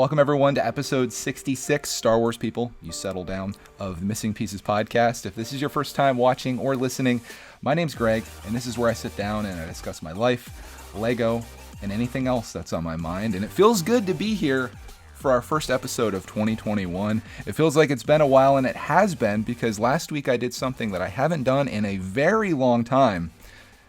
Welcome, everyone, to episode 66, Star Wars people. You settle down, of the Missing Pieces podcast. If this is your first time watching or listening, my name's Greg, and this is where I sit down and I discuss my life, Lego, and anything else that's on my mind. And it feels good to be here for our first episode of 2021. It feels like it's been a while, and it has been, because last week I did something that I haven't done in a very long time,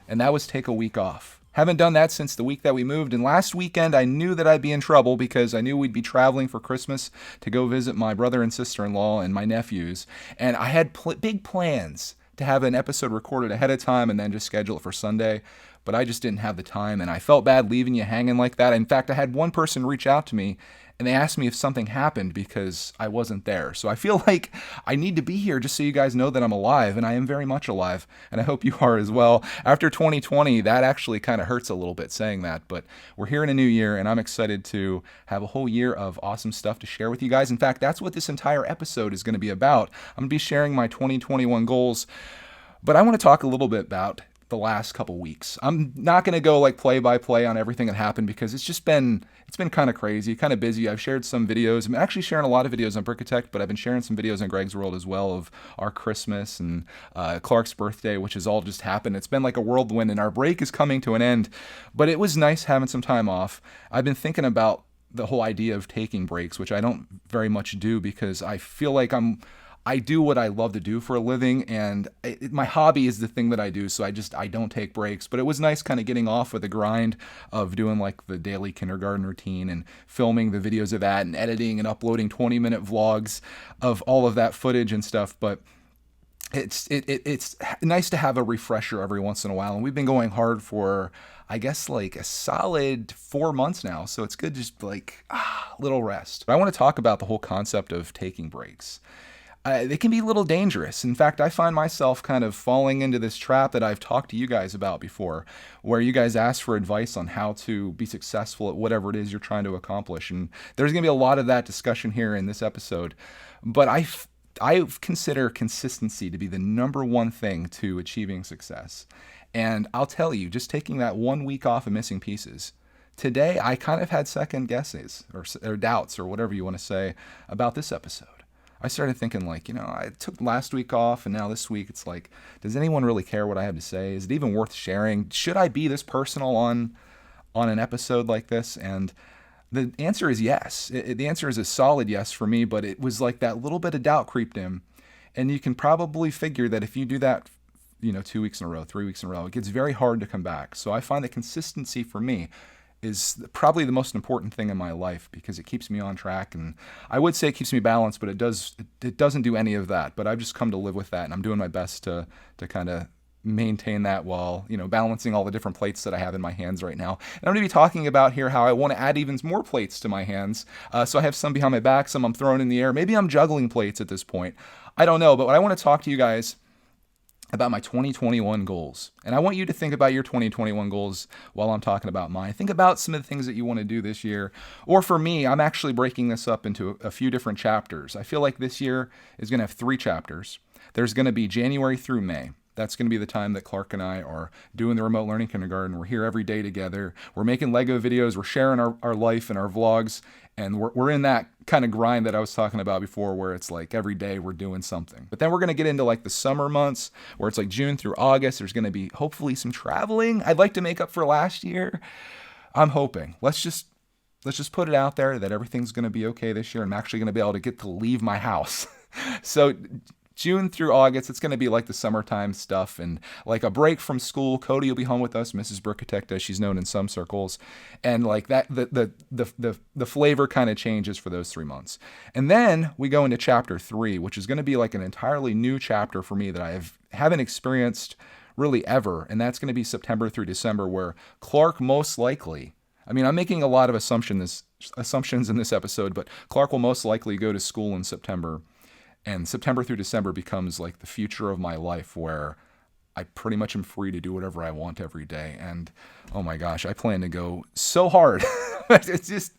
and that was take a week off. Haven't done that since the week that we moved, and last weekend I knew that I'd be in trouble because I knew we'd be traveling for Christmas to go visit my brother and sister-in-law and my nephews, and I had big plans to have an episode recorded ahead of time and then just schedule it for Sunday, but I just didn't have the time, and I felt bad leaving you hanging like that. In fact, I had one person reach out to me and they asked me if something happened because I wasn't there. So I feel like I need to be here just so you guys know that I'm alive, and I am very much alive, and I hope you are as well. After 2020, that actually kind of hurts a little bit saying that, but we're here in a new year, and I'm excited to have a whole year of awesome stuff to share with you guys. In fact, that's what this entire episode is going to be about. I'm going to be sharing my 2021 goals, but I want to talk a little bit about the last couple weeks. I'm not going to go like play by play on everything that happened because it's been kind of crazy, kind of busy. I've shared some videos. I'm actually sharing a lot of videos on Brickatech, but I've been sharing some videos on Greg's World as well of our Christmas and Clark's birthday, which has all just happened. It's been like a whirlwind, and our break is coming to an end, but it was nice having some time off. I've been thinking about the whole idea of taking breaks, which I don't very much do because I feel like I do what I love to do for a living, and my hobby is the thing that I do, so I don't take breaks. But it was nice kind of getting off of the grind of doing like the daily kindergarten routine and filming the videos of that and editing and uploading 20-minute vlogs of all of that footage and stuff. But it's nice to have a refresher every once in a while, and we've been going hard for, I guess, like a solid 4 months now, so it's good just like little rest. But I want to talk about the whole concept of taking breaks. They can be a little dangerous. In fact, I find myself kind of falling into this trap that I've talked to you guys about before, where you guys ask for advice on how to be successful at whatever it is you're trying to accomplish. And there's going to be a lot of that discussion here in this episode. But I consider consistency to be the number one thing to achieving success. And I'll tell you, just taking that 1 week off of Missing Pieces, today I kind of had second guesses or doubts or whatever you want to say about this episode. I started thinking like, I took last week off and now this week it's like, does anyone really care what I have to say? Is it even worth sharing? Should I be this personal on an episode like this? And the answer is yes. The answer is a solid yes for me, but it was like that little bit of doubt creeped in. And you can probably figure that if you do that, 2 weeks in a row, 3 weeks in a row, it gets very hard to come back. So I find that consistency for me is probably the most important thing in my life because it keeps me on track, and I would say it keeps me balanced, but it doesn't do any of that. But I've just come to live with that, and I'm doing my best to kind of maintain that while balancing all the different plates that I have in my hands right now. And I'm going to be talking about here how I want to add even more plates to my hands. So I have some behind my back, some I'm throwing in the air. Maybe I'm juggling plates at this point. I don't know, but what I want to talk to you guys about my 2021 goals. And I want you to think about your 2021 goals while I'm talking about mine. Think about some of the things that you want to do this year. Or for me, I'm actually breaking this up into a few different chapters. I feel like this year is going to have 3 chapters. There's going to be January through May. That's going to be the time that Clark and I are doing the remote learning kindergarten. We're here every day together. We're making Lego videos. We're sharing our life and our vlogs. And we're in that kind of grind that I was talking about before, where it's like every day we're doing something. But then we're going to get into like the summer months where it's like June through August. There's going to be hopefully some traveling. I'd like to make up for last year. I'm hoping. Let's just put it out there that everything's going to be okay this year. I'm actually going to be able to get to leave my house. So June through August, it's going to be like the summertime stuff and like a break from school. Cody will be home with us, Mrs. Brickatech, as she's known in some circles, and like that, the flavor kind of changes for those 3 months. And then we go into chapter 3, which is going to be like an entirely new chapter for me that I haven't experienced really ever, and that's going to be September through December, where Clark most likely, I mean, I'm making a lot of assumptions in this episode, but Clark will most likely go to school in September. And September through December becomes like the future of my life, where I pretty much am free to do whatever I want every day. And oh my gosh, I plan to go so hard. It's just,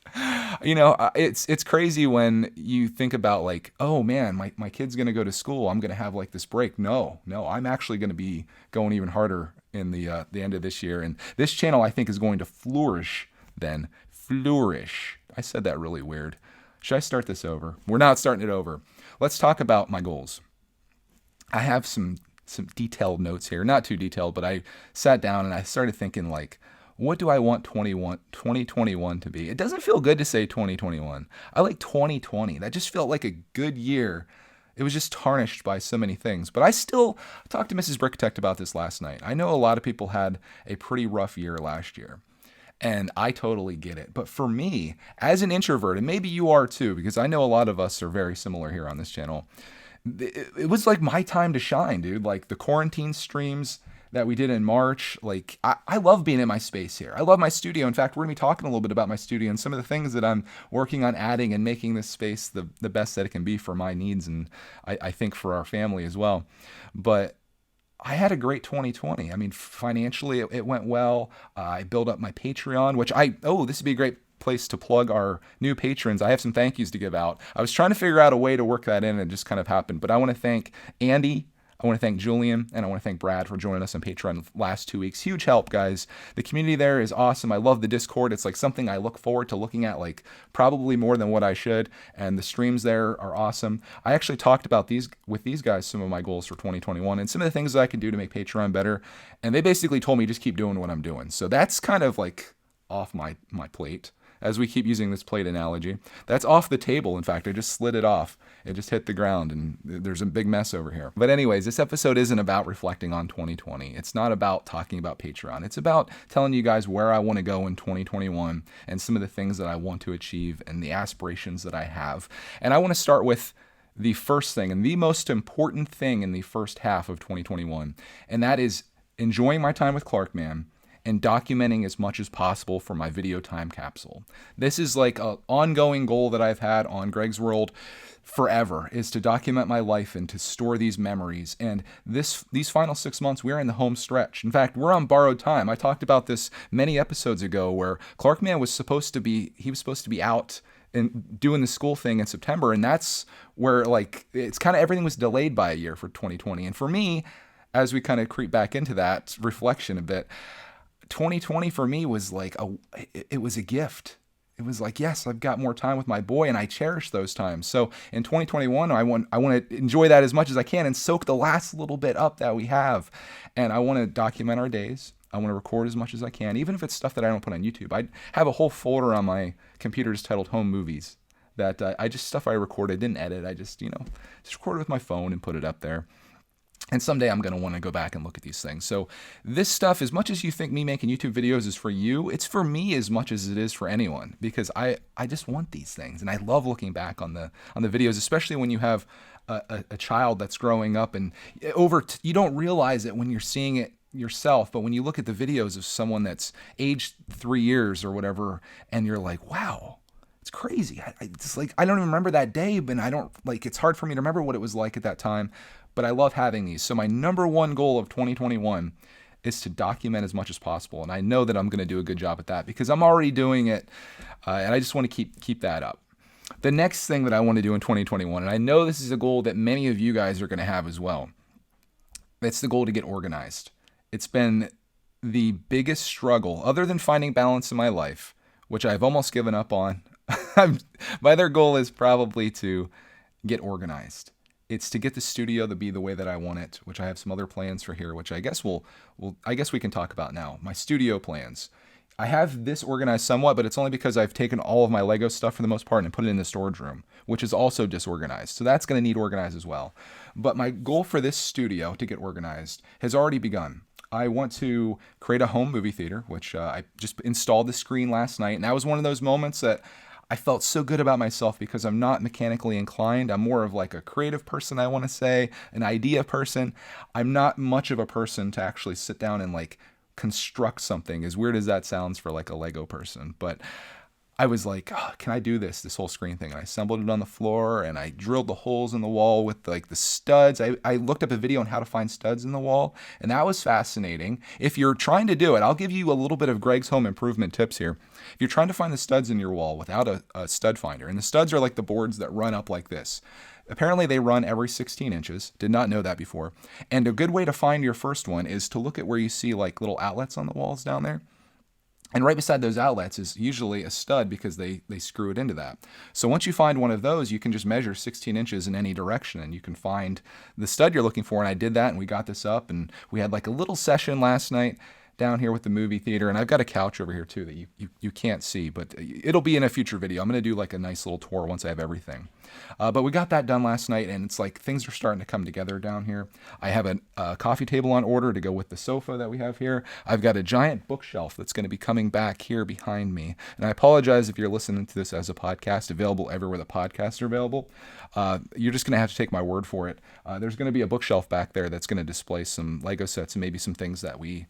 it's crazy when you think about like, oh man, my kid's going to go to school. I'm going to have like this break. No, I'm actually going to be going even harder in the end of this year. And this channel, I think, is going to flourish then. flourish. I said that really weird. Should I start this over? We're not starting it over. Let's talk about my goals. I have some detailed notes here. Not too detailed, but I sat down and I started thinking, like, what do I want 2021 to be? It doesn't feel good to say 2021. I like 2020. That just felt like a good year. It was just tarnished by so many things. But I still talked to Mrs. Bricktech about this last night. I know a lot of people had a pretty rough year last year. And I totally get it. But for me, as an introvert, and maybe you are too, because I know a lot of us are very similar here on this channel, it was like my time to shine, dude. Like the quarantine streams that we did in March, like I love being in my space here. I love my studio. In fact, we're gonna be talking a little bit about my studio and some of the things that I'm working on adding and making this space the best that it can be for my needs, and I think for our family as well. But I had a great 2020. I mean, financially, it went well. I built up my Patreon, which this would be a great place to plug our new patrons. I have some thank yous to give out. I was trying to figure out a way to work that in, and it just kind of happened. But I want to thank Andy, I want to thank Julian, and I want to thank Brad for joining us on Patreon the last 2 weeks. Huge help, guys. The community there is awesome. I love the Discord. It's like something I look forward to looking at, like probably more than what I should. And the streams there are awesome. I actually talked about with these guys, some of my goals for 2021 and some of the things that I can do to make Patreon better. And they basically told me just keep doing what I'm doing. So that's kind of like off my plate. As we keep using this plate analogy, that's off the table. In fact, I just slid it off. It just hit the ground and there's a big mess over here. But anyways, this episode isn't about reflecting on 2020. It's not about talking about Patreon. It's about telling you guys where I want to go in 2021 and some of the things that I want to achieve and the aspirations that I have. And I want to start with the first thing and the most important thing in the first half of 2021. And that is enjoying my time with Clarkman and documenting as much as possible for my video time capsule. This is like an ongoing goal that I've had on Greg's World forever, is to document my life and to store these memories. And these final 6 months, we're in the home stretch. In fact, we're on borrowed time. I talked about this many episodes ago where Clarkman was supposed to be out and doing the school thing in September. And that's where like it's kind of everything was delayed by a year for 2020. And for me, as we kind of creep back into that reflection a bit, 2020 for me was like it was a gift. It was like, yes, I've got more time with my boy and I cherish those times. So in 2021, I want to enjoy that as much as I can and soak the last little bit up that we have. And I want to document our days. I want to record as much as I can, even if it's stuff that I don't put on YouTube. I have a whole folder on my computer just titled Home Movies that stuff I recorded, didn't edit. I just recorded with my phone and put it up there. And someday I'm going to want to go back and look at these things. So this stuff, as much as you think me making YouTube videos is for you, it's for me as much as it is for anyone, because I just want these things. And I love looking back on the videos, especially when you have a child that's growing up and you don't realize it when you're seeing it yourself, but when you look at the videos of someone that's aged 3 years or whatever, and you're like, wow, it's crazy. It's like, I don't even remember that day, but it's hard for me to remember what it was like at that time. But I love having these. So my number one goal of 2021 is to document as much as possible. And I know that I'm going to do a good job at that because I'm already doing it. And I just want to keep that up. The next thing that I want to do in 2021, and I know this is a goal that many of you guys are going to have as well, it's the goal to get organized. It's been the biggest struggle, other than finding balance in my life, which I've almost given up on. My other goal is probably to get organized. It's to get the studio to be the way that I want it, which I have some other plans for here, which I guess we can talk about now. My studio plans. I have this organized somewhat, but it's only because I've taken all of my Lego stuff for the most part and put it in the storage room, which is also disorganized. So that's going to need organized as well. But my goal for this studio to get organized has already begun. I want to create a home movie theater, which I just installed the screen last night. And that was one of those moments that I felt so good about myself because I'm not mechanically inclined. I'm more of like a creative person, I want to say, an idea person. I'm not much of a person to actually sit down and like construct something, as weird as that sounds for like a Lego person. But I was like, oh, can I do this whole screen thing? And I assembled it on the floor and I drilled the holes in the wall with like the studs. I looked up a video on how to find studs in the wall, and that was fascinating. If you're trying to do it, I'll give you a little bit of Greg's home improvement tips here. If you're trying to find the studs in your wall without a stud finder, and the studs are like the boards that run up like this. Apparently they run every 16 inches. Did not know that before. And a good way to find your first one is to look at where you see like little outlets on the walls down there. And right beside those outlets is usually a stud because they screw it into that. So once you find one of those, you can just measure 16 inches in any direction and you can find the stud you're looking for. And I did that and we got this up and we had like a little session last night down here with the movie theater. And I've got a couch over here too that you can't see, but it'll be in a future video. I'm going to do like a nice little tour once I have everything. But we got that done last night, and it's like things are starting to come together down here. I have a coffee table on order to go with the sofa that we have here. I've got a giant bookshelf that's going to be coming back here behind me. And I apologize if you're listening to this as a podcast, available everywhere the podcasts are available. You're just going to have to take my word for it. There's going to be a bookshelf back there that's going to display some Lego sets and maybe some things that we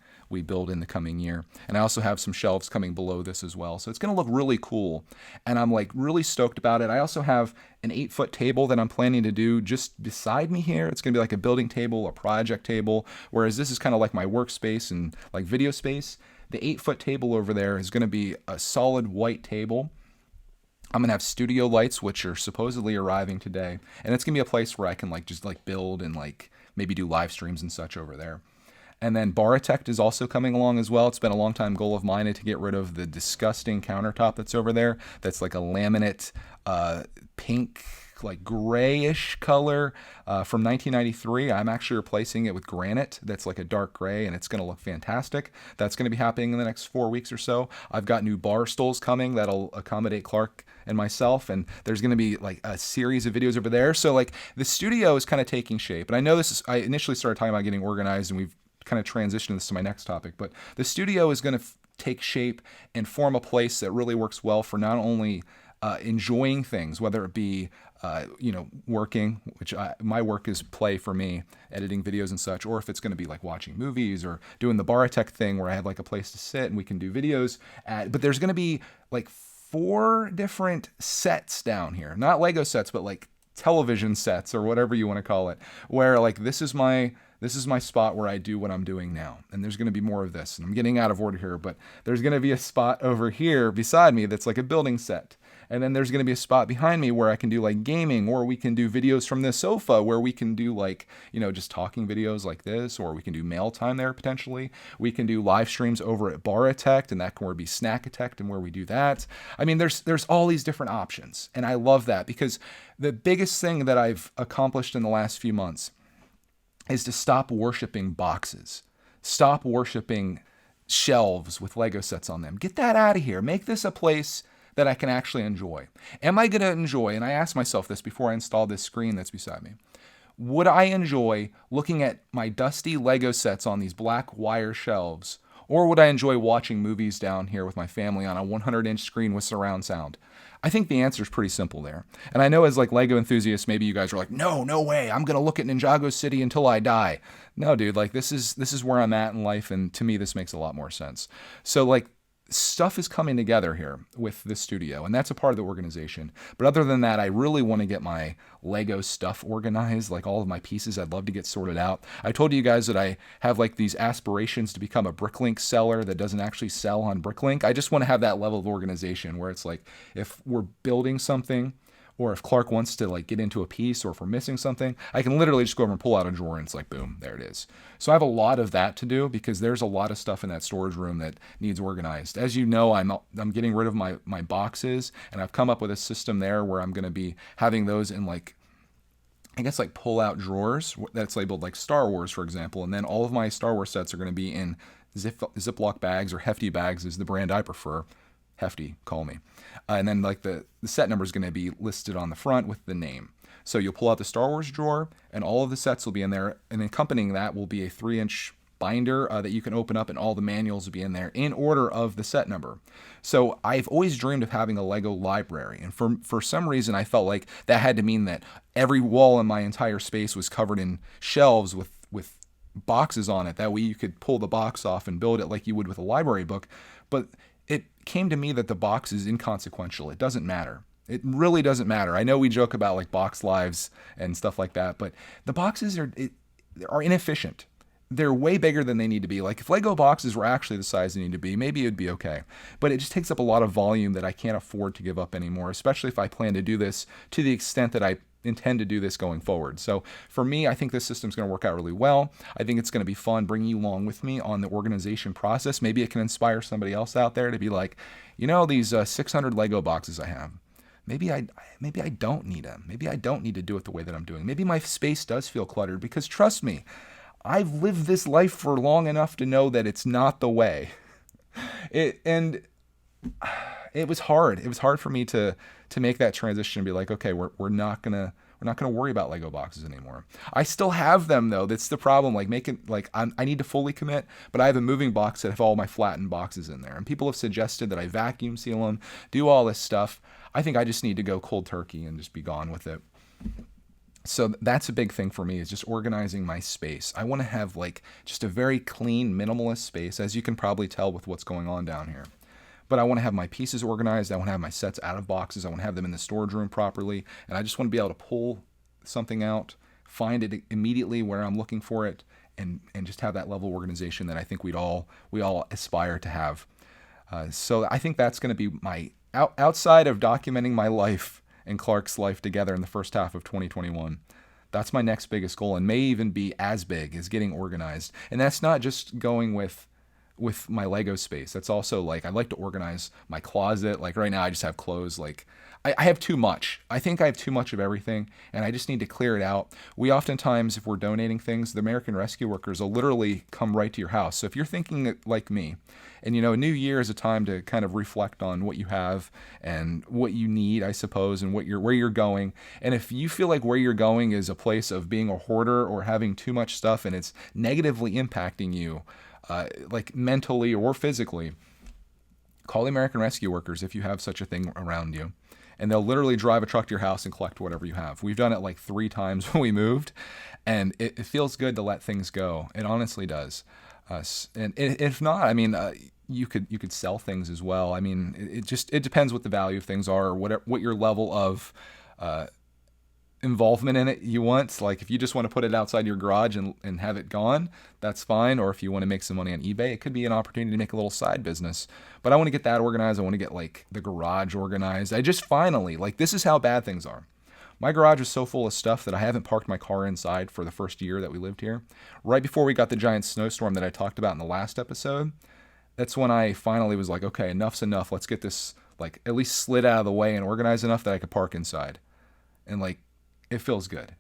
build in the coming year. And I also have some shelves coming below this as well. So it's going to look really cool. And I'm like really stoked about it. I also have an 8-foot table that I'm planning to do just beside me here. It's going to be like a building table, a project table, whereas this is kind of like my workspace and like video space. The 8-foot table over there is going to be a solid white table. I'm going to have studio lights, which are supposedly arriving today. And it's going to be a place where I can like just like build and like maybe do live streams and such over there. And then Baratect is also coming along as well. It's been a long time goal of mine to get rid of the disgusting countertop that's over there. That's like a laminate pink, like grayish color from 1993. I'm actually replacing it with granite that's like a dark gray, and it's going to look fantastic. That's going to be happening in the next 4 weeks or so. I've got new bar stools coming that'll accommodate Clark and myself, and there's going to be like a series of videos over there. So like the studio is kind of taking shape. And I know I initially started talking about getting organized, and we've kind of transition this to my next topic, but the studio is going to take shape and form a place that really works well for not only enjoying things, whether it be working, which my work is play for me, editing videos and such, or if it's going to be like watching movies or doing the Baratech thing where I have like a place to sit and we can do videos but there's going to be like 4 different sets down here, not Lego sets, but like television sets or whatever you want to call it, where like this is my spot where I do what I'm doing now. And there's going to be more of this. And I'm getting out of order here, but there's going to be a spot over here beside me that's like a building set. And then there's going to be a spot behind me where I can do like gaming, or we can do videos from the sofa where we can do like, just talking videos like this, or we can do mail time there potentially. We can do live streams over at Baratect, and that can be Snackatect and where we do that. I mean, there's all these different options. And I love that because the biggest thing that I've accomplished in the last few months is to stop worshiping boxes. Stop worshiping shelves with Lego sets on them. Get that out of here. Make this a place that I can actually enjoy. Am I going to enjoy, and I asked myself this before I installed this screen that's beside me, would I enjoy looking at my dusty Lego sets on these black wire shelves, or would I enjoy watching movies down here with my family on a 100-inch screen with surround sound? I think the answer is pretty simple there. And I know as like Lego enthusiasts, maybe you guys are like, no way, I'm going to look at Ninjago City until I die. No, dude, like this is where I'm at in life, and to me this makes a lot more sense. So like stuff is coming together here with the studio, and that's a part of the organization. But other than that, I really want to get my Lego stuff organized, like all of my pieces I'd love to get sorted out. I told you guys that I have like these aspirations to become a Bricklink seller that doesn't actually sell on Bricklink. I just want to have that level of organization where it's like if we're building something, or if Clark wants to like get into a piece, or if we're missing something, I can literally just go over and pull out a drawer and it's like, boom, there it is. So I have a lot of that to do because there's a lot of stuff in that storage room that needs organized. As you know, I'm getting rid of my boxes, and I've come up with a system there where I'm going to be having those in like, I guess like pull out drawers that's labeled like Star Wars, for example. And then all of my Star Wars sets are going to be in Ziploc bags, or Hefty bags is the brand I prefer. Hefty, call me. And then like the set number is going to be listed on the front with the name. So you'll pull out the Star Wars drawer, and all of the sets will be in there. And accompanying that will be a 3-inch binder that you can open up, and all the manuals will be in there in order of the set number. So I've always dreamed of having a Lego library. And for some reason, I felt like that had to mean that every wall in my entire space was covered in shelves with boxes on it. That way you could pull the box off and build it like you would with a library book. But it came to me that the box is inconsequential. It doesn't matter. It really doesn't matter. I know we joke about like box lives and stuff like that, but the boxes are inefficient. They're way bigger than they need to be. Like if Lego boxes were actually the size they need to be, maybe it'd be okay. But it just takes up a lot of volume that I can't afford to give up anymore, especially if I plan to do this to the extent that I intend to do this going forward. So for me, I think this system's going to work out really well. I think it's going to be fun bringing you along with me on the organization process. Maybe it can inspire somebody else out there to be like, these 600 Lego boxes I have, maybe I don't need them. Maybe I don't need to do it the way that I'm doing. Maybe my space does feel cluttered, because trust me, I've lived this life for long enough to know that it's not the way. And it was hard. It was hard for me to make that transition and be like, okay, we're not gonna worry about Lego boxes anymore. I still have them though. That's the problem. I need to fully commit, but I have a moving box that have all my flattened boxes in there. And people have suggested that I vacuum seal them, do all this stuff. I think I just need to go cold turkey and just be gone with it. So that's a big thing for me, is just organizing my space. I want to have just a very clean, minimalist space, as you can probably tell with what's going on down here. But I want to have my pieces organized. I want to have my sets out of boxes. I want to have them in the storage room properly. And I just want to be able to pull something out, find it immediately where I'm looking for it, and just have that level of organization that I think we all aspire to have. So I think that's going to be my, outside of documenting my life and Clark's life together in the first half of 2021. That's my next biggest goal, and may even be as big as getting organized. And that's not just going with my Lego space. That's also I like to organize my closet. Right now I just have clothes. I have too much. I think I have too much of everything, and I just need to clear it out. We oftentimes, if we're donating things, the American Rescue Workers will literally come right to your house. So if you're thinking like me, and a new year is a time to kind of reflect on what you have and what you need, I suppose, and where you're going. And if you feel like where you're going is a place of being a hoarder or having too much stuff and it's negatively impacting you, mentally or physically, call the American Rescue Workers if you have such a thing around you. And they'll literally drive a truck to your house and collect whatever you have. We've done it 3 times when we moved, and it feels good to let things go. It honestly does. And if not, you could sell things as well. It depends what the value of things are, or what your level of involvement in it you want. If you just want to put it outside your garage and have it gone, that's fine. Or if you want to make some money on eBay, it could be an opportunity to make a little side business. But I want to get that organized. I want to get the garage organized. I just finally, this is how bad things are. My garage is so full of stuff that I haven't parked my car inside for the first year that we lived here. Right before we got the giant snowstorm that I talked about in the last episode, that's when I finally was like, okay, enough's enough. Let's get this at least slid out of the way and organized enough that I could park inside. And it feels good.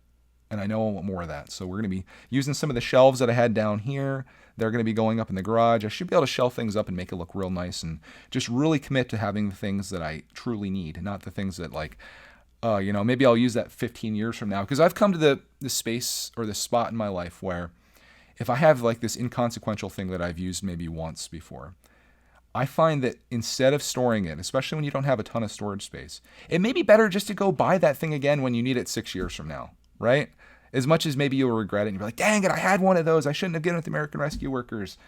And I know I want more of that. So we're going to be using some of the shelves that I had down here. They're going to be going up in the garage. I should be able to shelf things up and make it look real nice, and just really commit to having the things that I truly need, not the things that maybe I'll use that 15 years from now. Because I've come to the space or the spot in my life where if I have this inconsequential thing that I've used maybe once before, I find that instead of storing it, especially when you don't have a ton of storage space, it may be better just to go buy that thing again when you need it 6 years from now, right? As much as maybe you'll regret it and you'll be like, dang it, I had one of those. I shouldn't have given it to the American Rescue Workers.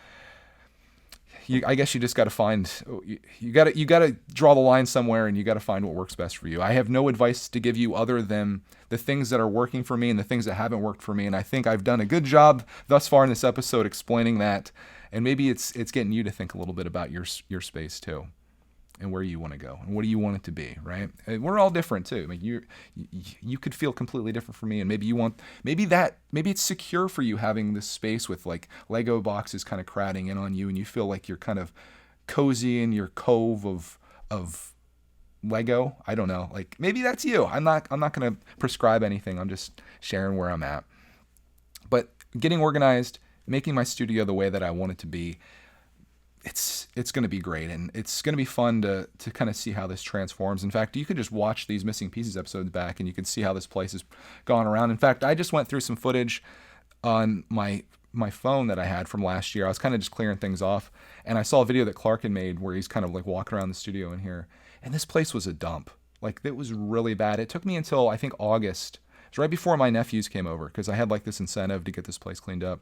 I guess you just got to find, you got to draw the line somewhere, and you got to find what works best for you. I have no advice to give you other than the things that are working for me and the things that haven't worked for me. And I think I've done a good job thus far in this episode explaining that. And maybe it's getting you to think a little bit about your space too, and where you want to go and what do you want it to be, right? And we're all different too. You could feel completely different from me, and maybe it's secure for you having this space with Lego boxes kind of crowding in on you, and you feel like you're kind of cozy in your cove of Lego. I don't know. Maybe that's you. I'm not going to prescribe anything. I'm just sharing where I'm at. But getting organized, making my studio the way that I want it to be, it's going to be great, and it's going to be fun to kind of see how this transforms. In fact, you could just watch these Missing Pieces episodes back, and you can see how this place has gone around. In fact, I just went through some footage on my phone that I had from last year. I was kind of just clearing things off, and I saw a video that Clark had made where he's kind of walking around the studio in here, and this place was a dump. It was really bad. It took me until I think August. It was right before my nephews came over, because I had this incentive to get this place cleaned up.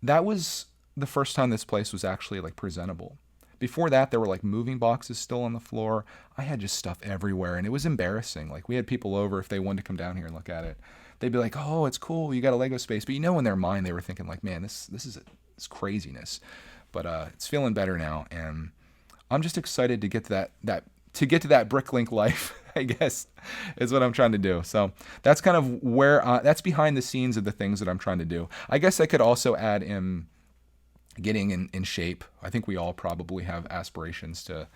That was the first time this place was actually presentable. Before that, there were moving boxes still on the floor. I had just stuff everywhere, and it was embarrassing. We had people over, if they wanted to come down here and look at it, they'd be like, oh, it's cool, you got a Lego space. But in their mind, they were thinking man, this is craziness. But it's feeling better now, and I'm just excited to get to that to get to that Bricklink life, I guess, is what I'm trying to do. So that's kind of where, that's behind the scenes of the things that I'm trying to do. I guess I could also add in getting in shape. I think we all probably have aspirations to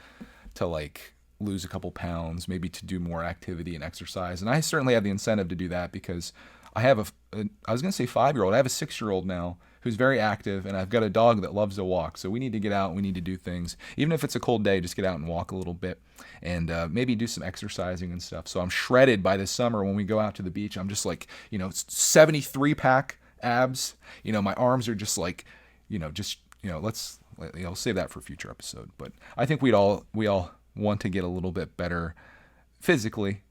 like lose a couple pounds, maybe to do more activity and exercise. And I certainly have the incentive to do that because I have I was going to say 5-year-old. I have a 6-year-old now who's very active, and I've got a dog that loves to walk. So we need to get out and we need to do things. Even if it's a cold day, just get out and walk a little bit and maybe do some exercising and stuff. So I'm shredded by this summer when we go out to the beach. I'm just like, 73 pack abs. My arms are just like, let's save that for a future episode. But I think we all want to get a little bit better physically.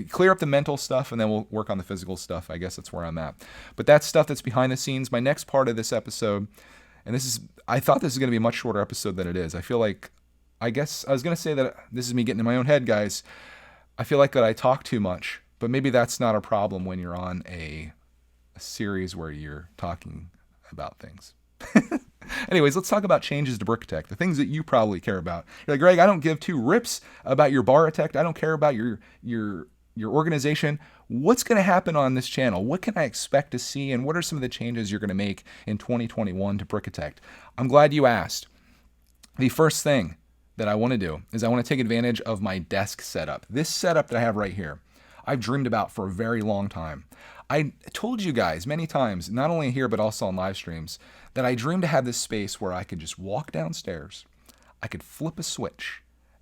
Clear up the mental stuff and then we'll work on the physical stuff. I guess that's where I'm at. But that's stuff that's behind the scenes. My next part of this episode, and I thought this is going to be a much shorter episode than it is. I guess I was going to say that this is me getting in my own head, guys. I feel like that I talk too much, but maybe that's not a problem when you're on a series where you're talking about things. Anyways, let's talk about changes to Brickitect, the things that you probably care about. You're like, Greg, I don't give two rips about your Baratect. I don't care about your organization. What's going to happen on this channel? What can I expect to see? And what are some of the changes you're going to make in 2021 to Brickitect? I'm glad you asked. The first thing that I want to do is I want to take advantage of my desk setup. This setup that I have right here, I've dreamed about for a very long time. I told you guys many times, not only here but also on live streams, that I dreamed to have this space where I could just walk downstairs, I could flip a switch,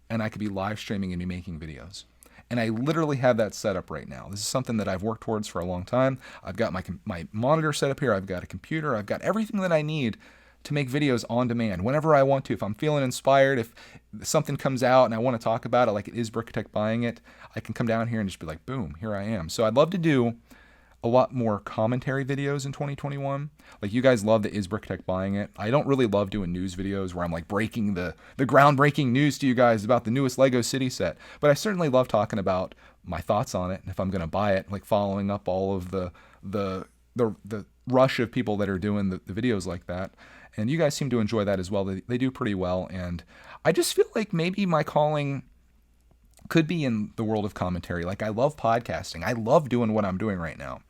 and I could be live streaming and be making videos. And I literally have that set up right now. This is something that I've worked towards for a long time. I've got my monitor set up here. I've got a computer. I've got everything that I need to make videos on demand whenever I want to. If I'm feeling inspired, if something comes out and I want to talk about it, like it is Brickitect buying it, I can come down here and just be like, boom, here I am. So I'd love to do a lot more commentary videos in 2021. Like you guys love the Is Brickitect buying it. I don't really love doing news videos where I'm like breaking the groundbreaking news to you guys about the newest Lego City set. But I certainly love talking about my thoughts on it and if I'm going to buy it, like following up all of the rush of people that are doing the videos like that. And you guys seem to enjoy that as well. They do pretty well. And I just feel like maybe my calling could be in the world of commentary. Like I love podcasting. I love doing what I'm doing right now.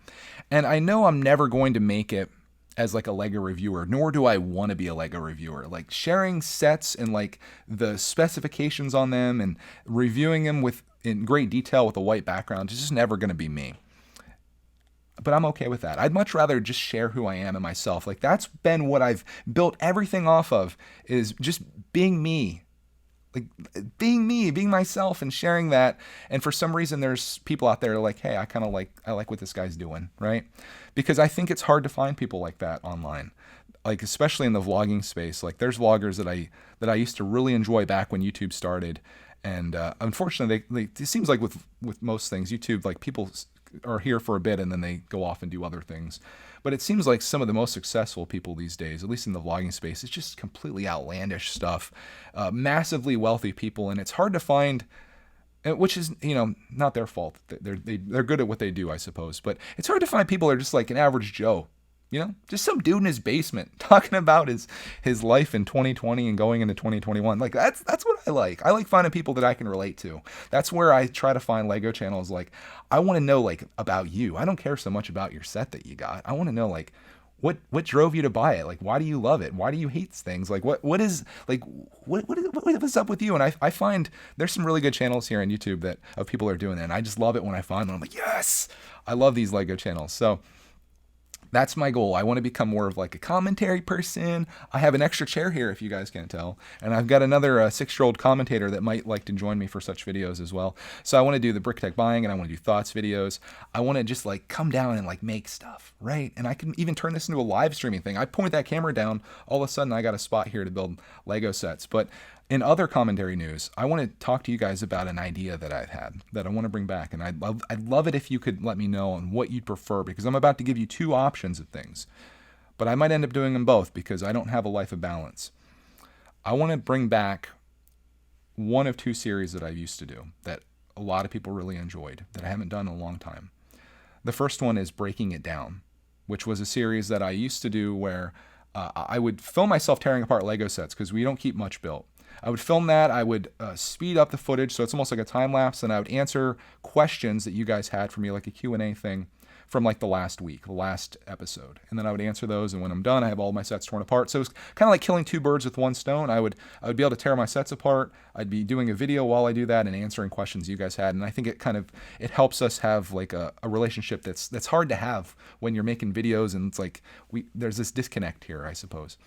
And I know I'm never going to make it as like a Lego reviewer, nor do I want to be a Lego reviewer. Like sharing sets and like the specifications on them and reviewing them in great detail with a white background is just never going to be me. But I'm okay with that. I'd much rather just share who I am and myself. Like that's been what I've built everything off of, is just being me. Like being me, being myself and sharing that. And for some reason there's people out there like, hey, I like what this guy's doing, right? Because I think it's hard to find people like that online. Like especially in the vlogging space. Like there's vloggers that I used to really enjoy back when YouTube started. And unfortunately, it seems like with most things, YouTube, like people are here for a bit and then they go off and do other things. But it seems like some of the most successful people these days, at least in the vlogging space, it's just completely outlandish stuff, massively wealthy people, and it's hard to find, which is, not their fault. They're good at what they do, I suppose, but it's hard to find people that are just like an average Joe, just some dude in his basement talking about his life in 2020 and going into 2021. Like that's what I like. I like finding people that I can relate to. That's where I try to find Lego channels. Like I want to know like about you. I don't care so much about your set that you got. I want to know like what drove you to buy it? Like why do you love it? Why do you hate things? Like what's up with you? And I find there's some really good channels here on YouTube that of people are doing that. And I just love it when I find them. I'm like, yes, I love these Lego channels. So that's my goal. I want to become more of like a commentary person. I have an extra chair here, if you guys can't tell. And I've got another 6-year-old commentator that might like to join me for such videos as well. So I want to do the Brickitect buying and I want to do thoughts videos. I want to just like come down and like make stuff, right? And I can even turn this into a live streaming thing. I point that camera down, all of a sudden I got a spot here to build Lego sets. But in other commentary news, I want to talk to you guys about an idea that I've had that I want to bring back. And I'd love it if you could let me know on what you'd prefer, because I'm about to give you 2 options of things. But I might end up doing them both because I don't have a life of balance. I want to bring back one of 2 series that I used to do that a lot of people really enjoyed that I haven't done in a long time. The first one is Breaking It Down, which was a series that I used to do where I would film myself tearing apart Lego sets because we don't keep much built. I would film that. I would speed up the footage so it's almost like a time lapse, and I would answer questions that you guys had for me, like a Q&A thing from like the last week, the last episode. And then I would answer those, and when I'm done, I have all my sets torn apart. So it's kind of like killing two birds with one stone. I would be able to tear my sets apart. I'd be doing a video while I do that and answering questions you guys had. And I think it helps us have like a relationship that's hard to have when you're making videos, and it's like there's this disconnect here, I suppose.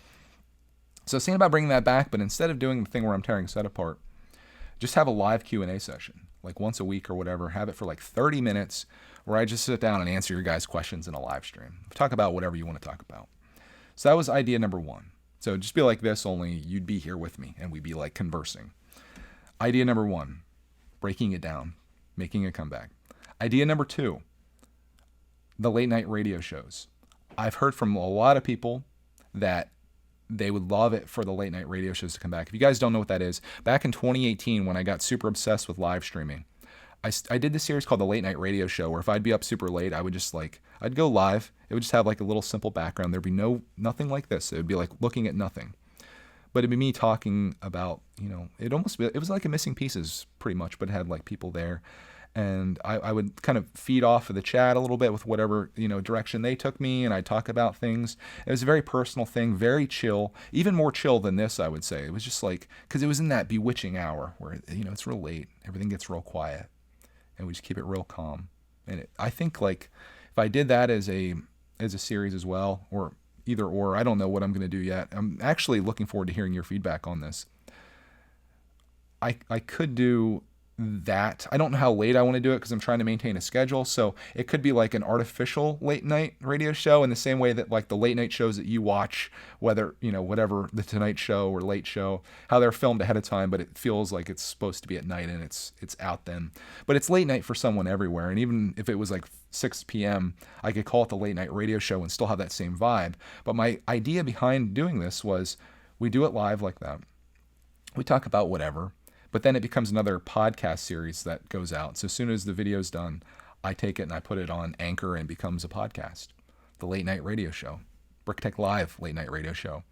So I was thinking about bringing that back, but instead of doing the thing where I'm tearing a set apart, just have a live Q&A session, like once a week or whatever. Have it for like 30 minutes where I just sit down and answer your guys' questions in a live stream. Talk about whatever you want to talk about. So that was idea number one. So just be like this, only you'd be here with me and we'd be like conversing. Idea number one, breaking it down, making a comeback. Idea number two, the late night radio shows. I've heard from a lot of people that they would love it for the late night radio shows to come back. If you guys don't know what that is, back in 2018 when I got super obsessed with live streaming, I did this series called The Late Night Radio Show, where if I'd be up super late, I would just I'd go live. It would just have like a little simple background. There'd be nothing like this. It would be like looking at nothing. But it'd be me talking about, it was like a Missing Pieces pretty much, but it had like people there. And I would kind of feed off of the chat a little bit with whatever, direction they took me, and I'd talk about things. It was a very personal thing, very chill, even more chill than this, I would say. It was just like, because it was in that bewitching hour where, it's real late, everything gets real quiet, and we just keep it real calm. And I think like if I did that as a series as well, or either or, I don't know what I'm going to do yet. I'm actually looking forward to hearing your feedback on this. I could do that. I don't know how late I want to do it because I'm trying to maintain a schedule. So it could be like an artificial late night radio show in the same way that like the late night shows that you watch, whether, whatever, the Tonight Show or Late Show, how they're filmed ahead of time, but it feels like it's supposed to be at night and it's out then. But it's late night for someone everywhere. And even if it was like 6 p.m., I could call it the late night radio show and still have that same vibe. But my idea behind doing this was we do it live like that. We talk about whatever. But then it becomes another podcast series that goes out. So as soon as the video's done, I take it and I put it on Anchor and it becomes a podcast. The Late Night Radio Show. Brickitect Live Late Night Radio Show.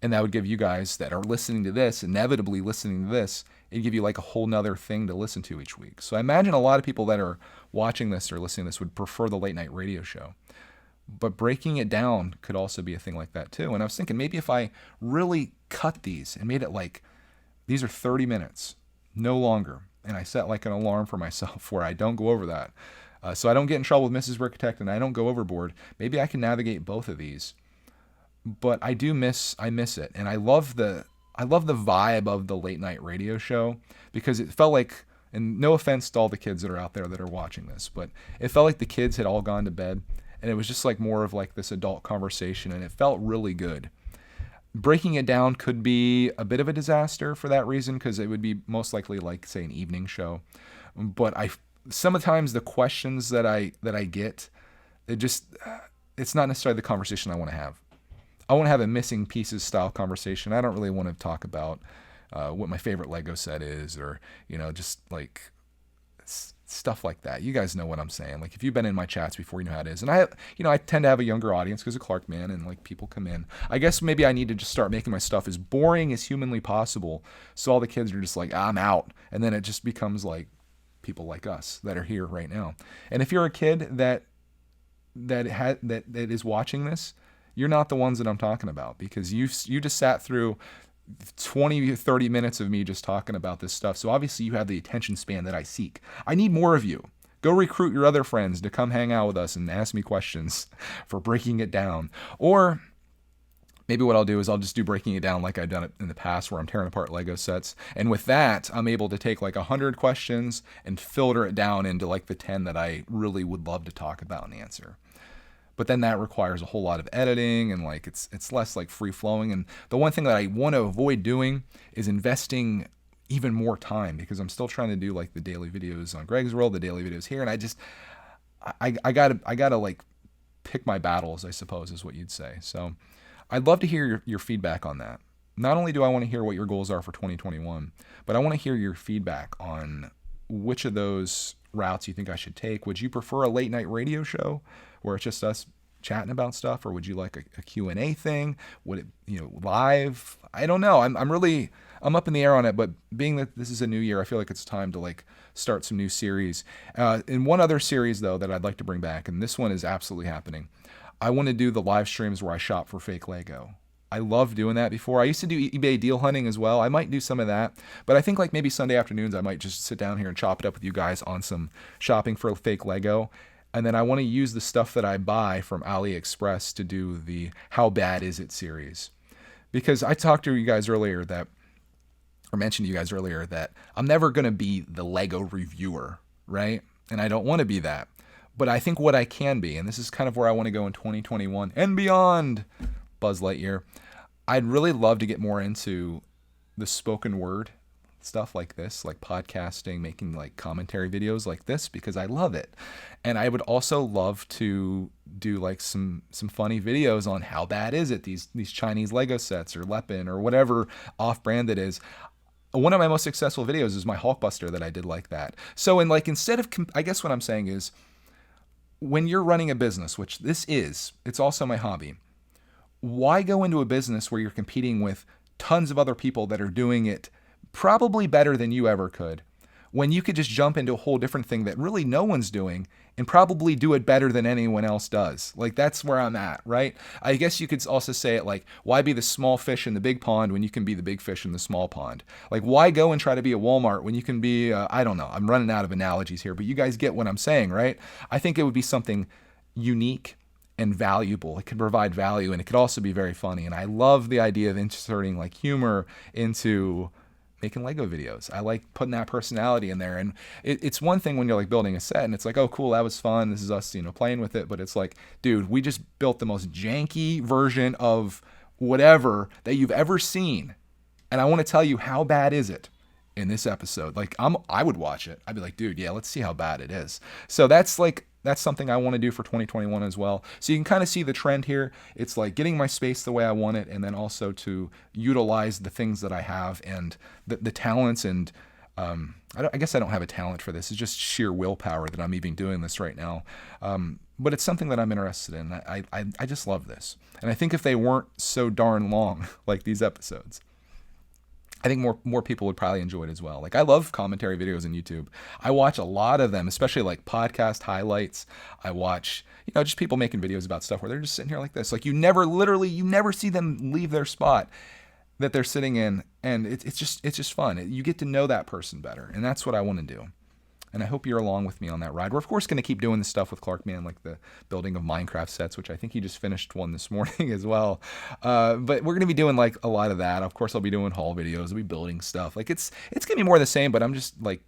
And that would give you guys that are listening to this, inevitably listening to this, it'd give you like a whole nother thing to listen to each week. So I imagine a lot of people that are watching this or listening to this would prefer the Late Night Radio Show. But breaking it down could also be a thing like that too. And I was thinking maybe if I really cut these and made it like, these are 30 minutes, no longer. And I set like an alarm for myself where I don't go over that. So I don't get in trouble with Mrs. Brickitect and I don't go overboard. Maybe I can navigate both of these. But I miss it. And I love the vibe of the late night radio show because it felt like, and no offense to all the kids that are out there that are watching this, but it felt like the kids had all gone to bed and it was just like more of like this adult conversation and it felt really good. Breaking it down could be a bit of a disaster for that reason because it would be most likely like, say, an evening show. But sometimes the questions that I get, it's not necessarily the conversation I want to have. I want to have a Missing Pieces style conversation. I don't really want to talk about what my favorite Lego set is or, just like stuff like that. You guys know what I'm saying. Like if you've been in my chats before, you know how it is. And I tend to have a younger audience because of Clark Man and like people come in. I guess maybe I need to just start making my stuff as boring as humanly possible. So all the kids are just like, I'm out. And then it just becomes like people like us that are here right now. And if you're a kid that is watching this, you're not the ones that I'm talking about because you just sat through 20, 30 minutes of me just talking about this stuff. So obviously you have the attention span that I seek. I need more of you. Go recruit your other friends to come hang out with us and ask me questions for breaking it down. Or maybe what I'll do is I'll just do breaking it down like I've done it in the past where I'm tearing apart Lego sets. And with that, I'm able to take like 100 questions and filter it down into like the 10 that I really would love to talk about and answer. But then that requires a whole lot of editing and like it's less like free flowing. And the one thing that I want to avoid doing is investing even more time because I'm still trying to do like the daily videos on Greg's World, the daily videos here. And I gotta like pick my battles, I suppose is what you'd say. So I'd love to hear your feedback on that. Not only do I want to hear what your goals are for 2021, but I want to hear your feedback on which of those routes you think I should take. Would you prefer a late night radio show where it's just us chatting about stuff, or would you like a Q&A thing? Would it, live? I don't know. I'm I'm up in the air on it, but being that this is a new year, I feel like it's time to like start some new series. And one other series though that I'd like to bring back, and this one is absolutely happening. I want to do the live streams where I shop for fake Lego. I love doing that before. I used to do eBay deal hunting as well. I might do some of that, but I think like maybe Sunday afternoons I might just sit down here and chop it up with you guys on some shopping for fake Lego. And then I want to use the stuff that I buy from AliExpress to do the How Bad Is It series. Because I talked to you guys earlier that, or mentioned to you guys earlier that I'm never going to be the Lego reviewer, right? And I don't want to be that. But I think what I can be, and this is kind of where I want to go in 2021 and beyond, Buzz Lightyear, I'd really love to get more into the spoken word stuff like this, like podcasting, making like commentary videos like this, because I love it. And I would also love to do like some funny videos on how bad is it, these Chinese Lego sets or Lepin or whatever off-brand it is. One of my most successful videos is my Hulkbuster that I did like that. So in like, instead of, I guess what I'm saying is, when you're running a business, which this is, it's also my hobby, why go into a business where you're competing with tons of other people that are doing it probably better than you ever could, when you could just jump into a whole different thing that really no one's doing and probably do it better than anyone else does? Like, that's where I'm at, right? I guess you could also say it like, why be the small fish in the big pond when you can be the big fish in the small pond? Like, why go and try to be a Walmart when you can be, I don't know, I'm running out of analogies here, but you guys get what I'm saying, right? I think it would be something unique and valuable. It could provide value, and it could also be very funny. And I love the idea of inserting like humor into making Lego videos. I like putting that personality in there. And it's one thing when you're like building a set and it's like, oh, cool, that was fun. This is us, playing with it. But it's like, dude, we just built the most janky version of whatever that you've ever seen. And I want to tell you, how bad is it in this episode? Like, I would watch it. I'd be like, dude, yeah, let's see how bad it is. So that's something I want to do for 2021 as well. So you can kind of see the trend here. It's like getting my space the way I want it, and then also to utilize the things that I have and the talents. And I guess I don't have a talent for this. It's just sheer willpower that I'm even doing this right now. But it's something that I'm interested in. I just love this. And I think if they weren't so darn long, like these episodes, I think more people would probably enjoy it as well. Like, I love commentary videos on YouTube. I watch a lot of them, especially like podcast highlights. I watch, just people making videos about stuff where they're just sitting here like this. Like, you never see them leave their spot that they're sitting in. And it's just fun. You get to know that person better. And that's what I want to do. And I hope you're along with me on that ride. We're, of course, going to keep doing this stuff with Clark Man, like the building of Minecraft sets, which I think he just finished one this morning as well. But we're going to be doing like a lot of that. Of course, I'll be doing haul videos. I'll be building stuff. Like, it's going to be more of the same, but I'm just like,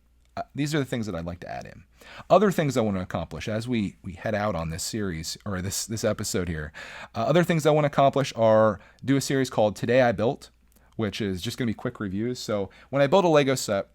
these are the things that I'd like to add in. Other things I want to accomplish as we head out on this series, or this episode here. Other things I want to accomplish are do a series called Today I Built, which is just going to be quick reviews. So when I build a Lego set,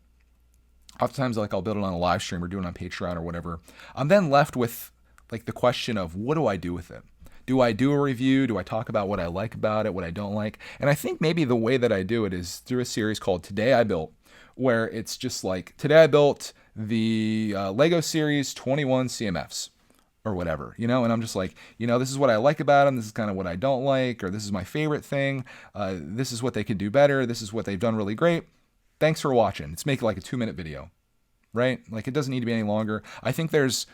oftentimes, like, I'll build it on a live stream or do it on Patreon or whatever. I'm then left with like the question of, what do I do with it? Do I do a review? Do I talk about what I like about it, what I don't like? And I think maybe the way that I do it is through a series called Today I Built, where it's just like, today I built the Lego Series 21 CMFs or whatever, and I'm just like, this is what I like about them. This is kind of what I don't like, or this is my favorite thing. This is what they could do better. This is what they've done really great. Thanks for watching. Let's make it like a 2-minute video, right? Like, it doesn't need to be any longer. I think there's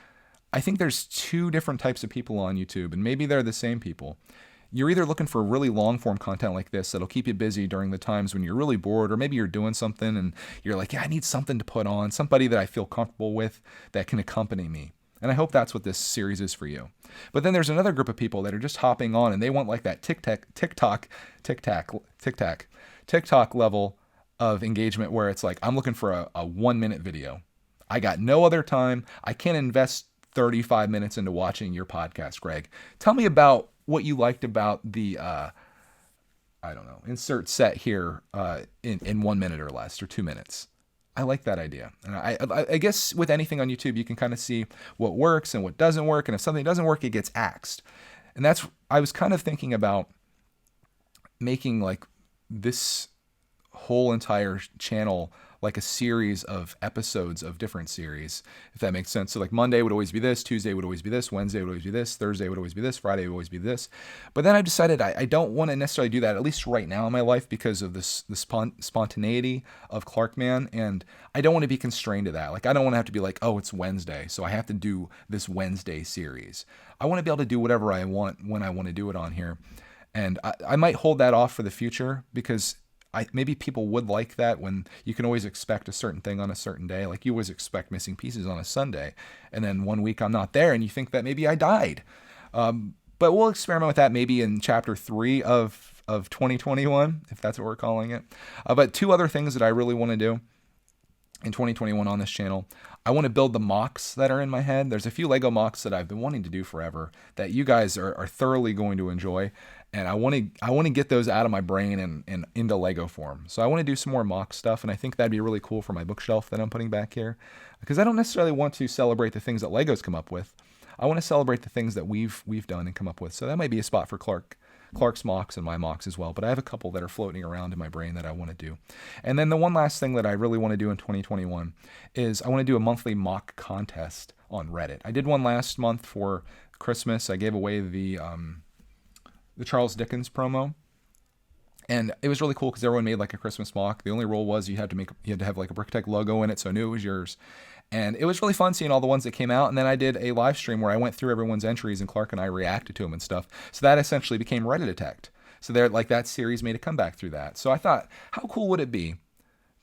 two different types of people on YouTube, and maybe they're the same people. You're either looking for really long form content like this that'll keep you busy during the times when you're really bored, or maybe you're doing something and you're like, yeah, I need something to put on, somebody that I feel comfortable with that can accompany me. And I hope that's what this series is for you. But then there's another group of people that are just hopping on and they want like that TikTok level of engagement where it's like, I'm looking for a 1-minute video. I got no other time. I can't invest 35 minutes into watching your podcast, Greg. Tell me about what you liked about the, insert set here in 1 minute or less, or 2 minutes. I like that idea. And I guess with anything on YouTube, you can kind of see what works and what doesn't work. And if something doesn't work, it gets axed. And I was kind of thinking about making like this whole entire channel like a series of episodes of different series, if that makes sense. So like Monday would always be this, Tuesday would always be this, Wednesday would always be this, Thursday would always be this, Friday would always be this. But then I decided I don't want to necessarily do that, at least right now in my life, because of the spontaneity of Clarkman, and I don't want to be constrained to that. Like I don't want to have to be like, oh, it's Wednesday, so I have to do this Wednesday series. I want to be able to do whatever I want when I want to do it on here. And I might hold that off for the future, because maybe people would like that, when you can always expect a certain thing on a certain day. Like you always expect Missing Pieces on a Sunday, and then one week I'm not there and you think that maybe I died. But we'll experiment with that maybe in chapter 3 of 2021, if that's what we're calling it. But 2 other things that I really want to do in 2021 on this channel. I want to build the MOCs that are in my head. There's a few Lego MOCs that I've been wanting to do forever that you guys are thoroughly going to enjoy. And I want to get those out of my brain and into Lego form. So I want to do some more MOC stuff, and I think that'd be really cool for my bookshelf that I'm putting back here, because I don't necessarily want to celebrate the things that Lego's come up with. I want to celebrate the things that we've done and come up with. So that might be a spot for Clark's MOCs and my MOCs as well. But I have a couple that are floating around in my brain that I want to do. And then the one last thing that I really want to do in 2021 is I want to do a monthly MOC contest on Reddit. I did one last month for Christmas. I gave away the Charles Dickens promo, and it was really cool because everyone made like a Christmas MOC. The only rule was you had to have like a BrickTech logo in it, so I knew it was yours. And it was really fun seeing all the ones that came out. And then I did a live stream where I went through everyone's entries, and Clark and I reacted to them and stuff. So that essentially became Reddit Attacked. So there, like that series made a comeback through that. So I thought, how cool would it be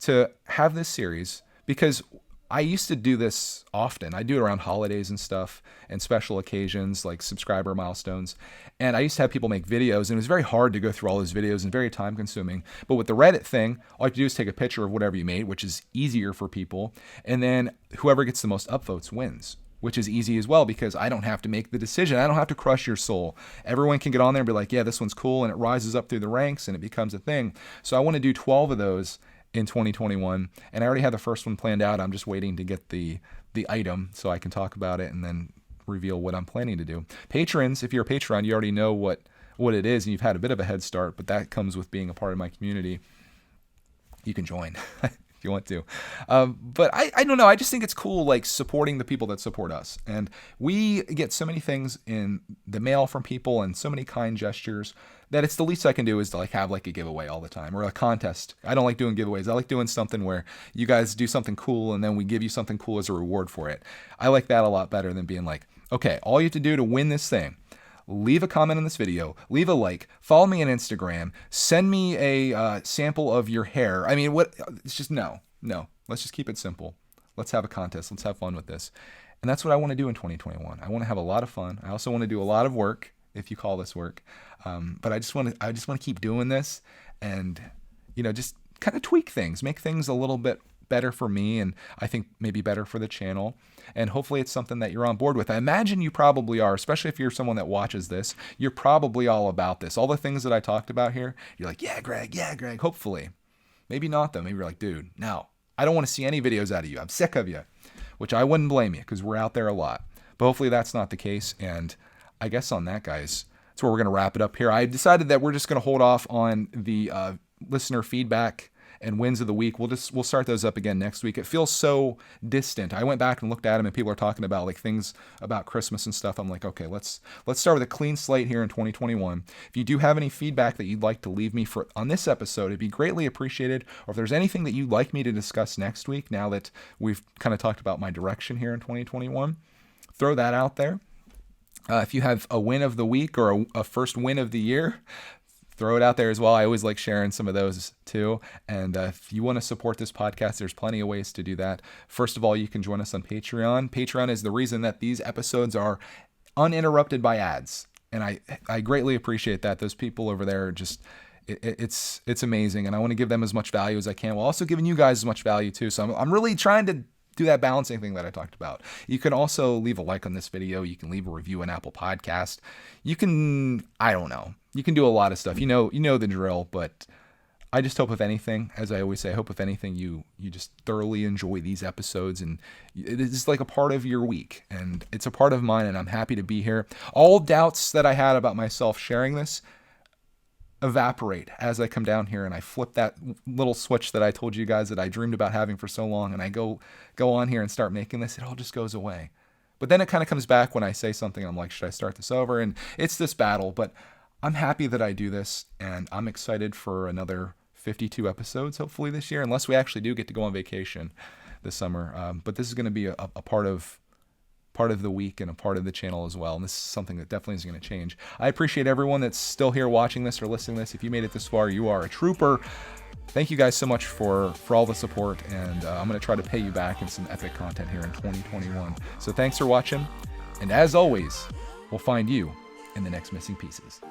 to have this series? Because I used to do this often. I do it around holidays and stuff and special occasions like subscriber milestones. And I used to have people make videos, and it was very hard to go through all those videos and very time consuming. But with the Reddit thing, all you have to do is take a picture of whatever you made, which is easier for people. And then whoever gets the most upvotes wins, which is easy as well, because I don't have to make the decision. I don't have to crush your soul. Everyone can get on there and be like, yeah, this one's cool. And it rises up through the ranks and it becomes a thing. So I want to do 12 of those in 2021, and I already have the first one planned out. I'm just waiting to get the item so I can talk about it and then reveal what I'm planning to do. Patrons, if you're a Patreon, you already know what it is, and you've had a bit of a head start, but that comes with being a part of my community. You can join if you want to. But I don't know. I just think it's cool, like supporting the people that support us. And we get so many things in the mail from people and so many kind gestures that it's the least I can do is to like have like a giveaway all the time or a contest. I don't like doing giveaways. I like doing something where you guys do something cool and then we give you something cool as a reward for it. I like that a lot better than being like, okay, all you have to do to win this thing, leave a comment on this video, leave a like, follow me on Instagram, send me a sample of your hair. I mean, it's just no. Let's just keep it simple. Let's have a contest. Let's have fun with this. And that's what I want to do in 2021. I want to have a lot of fun. I also want to do a lot of work, if you call this work. But I just want to keep doing this and, just kind of tweak things, make things a little bit better for me, and I think maybe better for the channel. And hopefully it's something that you're on board with. I imagine you probably are, especially if you're someone that watches this. You're probably all about this. All the things that I talked about here, you're like, yeah, Greg, hopefully. Maybe not, though. Maybe you're like, dude, no, I don't want to see any videos out of you. I'm sick of you, which I wouldn't blame you because we're out there a lot. But hopefully that's not the case. And I guess on that, guys, that's where we're going to wrap it up here. I decided that we're just going to hold off on the listener feedback and wins of the week. We'll start those up again next week. It feels so distant. I went back and looked at them, and people are talking about like things about Christmas and stuff. I'm like, okay, let's start with a clean slate here in 2021. If you do have any feedback that you'd like to leave me on this episode, it'd be greatly appreciated. Or if there's anything that you'd like me to discuss next week, now that we've kind of talked about my direction here in 2021, throw that out there. If you have a win of the week or a first win of the year, throw it out there as well. I always like sharing some of those too. And if you want to support this podcast, there's plenty of ways to do that. First of all, you can join us on Patreon. Patreon is the reason that these episodes are uninterrupted by ads. And I greatly appreciate that. Those people over there are just, it's amazing. And I want to give them as much value as I can while also giving you guys as much value too. So I'm really trying to do that balancing thing that I talked about. You can also leave a like on this video. You can leave a review on Apple Podcast. You can, I don't know. You can do a lot of stuff. You know the drill, but I just hope if anything, as I always say, I hope if anything you just thoroughly enjoy these episodes, and it is like a part of your week, and it's a part of mine, and I'm happy to be here. All doubts that I had about myself sharing this, evaporate as I come down here and I flip that little switch that I told you guys that I dreamed about having for so long, and I go on here and start making this, it all just goes away. But then it kind of comes back when I say something. I'm like, should I start this over? And it's this battle, but I'm happy that I do this, and I'm excited for another 52 episodes hopefully this year, unless we actually do get to go on vacation this summer. But this is going to be a part of the week and a part of the channel as well. And this is something that definitely is going to change. I appreciate everyone that's still here watching this or listening to this. If you made it this far, you are a trooper. Thank you guys so much for all the support. And I'm going to try to pay you back in some epic content here in 2021. So thanks for watching. And as always, we'll find you in the next Missing Pieces.